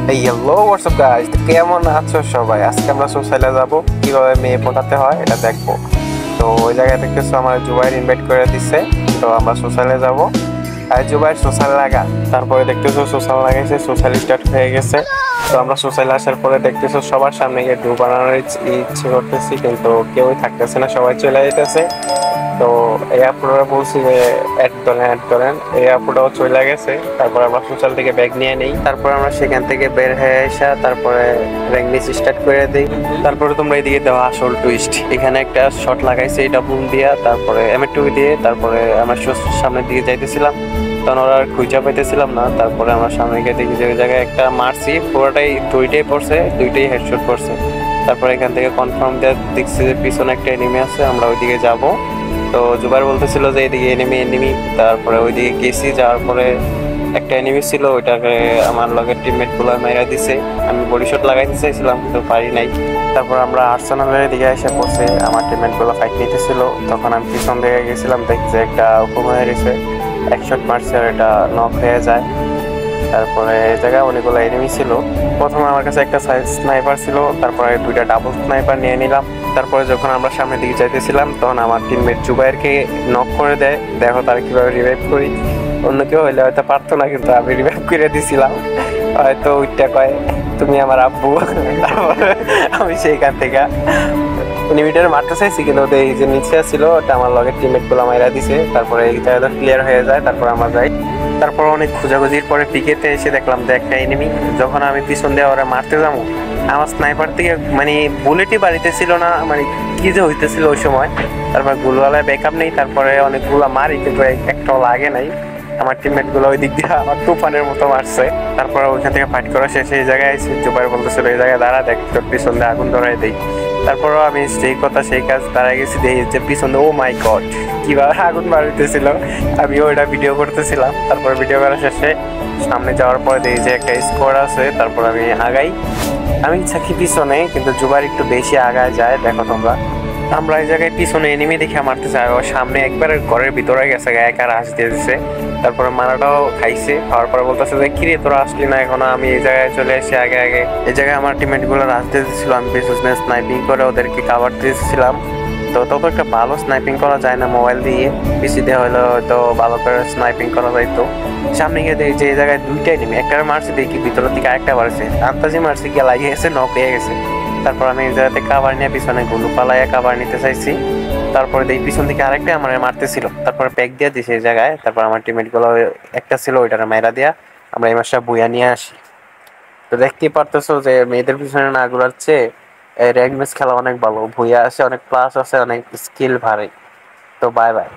Hello WhatsApp guys, কেমন আছো সবাই? আজকে আমরা সোশ্যালে যাব, কিভাবে মেয়ে পটাতে হয় এটা দেখবো। তো ওই জায়গায় দেখতেছো আমার জুবাইর ইনভাইট করে দিছে। তো আমরা সোশ্যালে যাব। আর জুবাইর সোশ্যাল লাগা, তারপরে দেখতেছো সোশ্যাল লাগাইছে, সোশ্যাল স্টার্ট হয়ে গেছে। তো আমরা সোশ্যালে আসার পরে দেখতেছো সবার সামনে গিয়ে ডু বানানোর ইচ্ছে করতেছি, কিন্তু কেউই থাকতেছে না, সবাই চলে যেতেছে। তো এই আপুরা বলছি যে অ্যাড করেন, এই আপুটাও চলে গেছে। তারপর আমরা সোশ্যাল থেকে ব্যাগ নিয়ে নেই, তারপর আমরা সেখান থেকে বের হয়ে আসা, তারপরে র্যাঙ্গলিস স্টার্ট করে দিই। তারপরে তোমরা এদিকে দেওয়া আসল টুইস্ট, এখানে একটা শট লাগাইছে এটা বুম দিয়া, তারপরে এম2 দিয়ে, তারপরে আমরা সামনের দিকে যাইতেছিলাম, তখন ওরা আর খুঁজা পাইতেছিলাম না। তারপরে আমরা সামনে গিয়ে দেখি যে ওই জায়গায় একটা মারছি, পুরোটাই দুইটাই পড়ছে, দুইটাই হেডশট পড়ছে। তারপরে এখান থেকে কনফার্ম দিয়ে দেখছি যে পিছনে একটা এনিমি আছে, আমরা ওইদিকে যাব। তো জুবাইর বলতেছিল যে এদিকে এনিমি, তারপরে ওইদিকে গেছি, যাওয়ার পরে একটা এনিমি ছিল, ওইটাকে আমার লগের টিমমেট গুলো মেরা দিছে। আমি বডি শট লাগাইতে চাইছিলাম কিন্তু পারি নাই। তারপর আমরা আর্সেনালের দিকে এসে পড়ছে, আমার টিমমেট গুলো ফাইট নিতেছিল। তখন আমি পিছন দিকে গেছিলাম, দেখছি একটা হুকুম হয়ে গেছে, এক শট মারছে আর এটা নক হয়ে যায়। তারপরে এই জায়গায় অনেকগুলো এনিমি ছিল। প্রথমে আমার কাছে একটা স্নাইপার ছিল, তারপরে দুইটা ডাবল স্নাইপার নিয়ে নিলাম। তারপরে যখন আমরা সামনের দিকে যাইতেছিলাম, তখন আমার টিমমেট জুবাইরকে নক করে দেয়। দেখো তার কিভাবে রিভাইভ করি, অন্য কেউ হইলে হয়তো পারতো না, কিন্তু আমি রিভাইভ করে দিছিলাম। হয়তো ওইটা কয় তুমি আমার আব্বু। তারপরে আমি সেইখান থেকে এনিমিটার মারতে চাইছি, কিন্তু ওদের এই যে নিচে ছিল ওটা আমার লগের টিমমেট গুলো মাইরা দিছে। তারপরে এই জায়গাটা ক্লিয়ার হয়ে যায়, তারপর আমরা যাই। তারপর অনেক খোঁজাখুঁজির পরে পিকেতে এসে দেখলাম যে একটা এনিমি। যখন আমি পিছন দিয়ে ওরা মারতে যাবো, আমার স্নাইপার থেকে মানে বুলেটই বাড়িতে ছিল না, মানে কি যে হইতেছিল ওই সময়। তারপর গুলওয়ালায় ব্যাকআপ নেই, তারপরে অনেকগুলো মারি কিন্তু একটাও লাগে নাই। আমার টিমমেট গুলো ওই দিক দিয়ে আমার তুফানের মতো মারছে। তারপর ওইখান থেকে ফাইট করা শেষে এই জায়গায় এসে জুবাইর বলতেছিল এই জায়গায় দাঁড়া, দেখ তোর পিছন দিয়ে আগুন ধরাই দেই। তারপরও আমি সেই কথা সেই কাজ দাঁড়ায় গেছি, দেখি যে পিছনে ও মাই গড কিভাবে আগুন বাড়িতেছিল, আমি ওইটা ভিডিও করতেছিলাম। তারপর ভিডিও করা শেষে সামনে যাওয়ার পরে দেখি যে একটা স্কোয়াড আছে। তারপর আমি আগাই, আমি থাকি পিছনে, কিন্তু জুবাইর একটু বেশি আগায় যায়। দেখো তোমরা, আমরা এই জায়গায় পিছনে এনিমি দেখে মারতে চাই, ও সামনে একবারে ঘরের ভিতরে গেছে, একা রাশ দিয়ে দিচ্ছে। তারপরে মারাটাও খাইছে, খাওয়ার পরে বলতেছে যে কিরে তোরা আসলি না এখনো। আমি এই জায়গায় চলে এসে আগে এই জায়গায় আমার টিমমেট গুলো রাশ দিয়ে দিচ্ছিল, আমি পিছনে স্নাইপিং করে ওদেরকে কাভার দিয়েছিলাম। তো তত একটা ভালো স্নাইপিং করা যায় না মোবাইল দিয়ে, পিসি দিয়ে হলে হয়তো ভালো করে স্নাইপিং করা যাইতো। সামনে গিয়ে দেখি যে এই জায়গায় দুইটাই নেমে, একটা মারছে দেখি ভিতরের দিকে আরেকটা মারছে, আন্তাজি মারছে গিয়ে লাগিয়ে গেছে, নক হয়ে গেছে। তারপর আমি এই জায়গাতে কাভার নিয়ে পিছনে গুলু পালাইয়া কাভার নিতে চাইছি। তারপরে দেখি পিছন থেকে আরেকটা আমার মারতেছিল, তারপরে প্যাক দিয়ে দিছে এই জায়গায়। তারপর আমার টিমমেট গুলো একটা ছিল ওইটার মাইরা দিয়া আমরা এই মাসটা বুয়া নিয়ে আসি। তো দেখতেই পারতেছো যে মেয়েদের পিছনে না ঘুরার চেয়ে র্যাঙ্ক ম্যাচ খেলা অনেক ভালো, ভুইয়া আছে, অনেক প্লাস আছে, অনেক স্কিল ভারী। তো বাই বাই।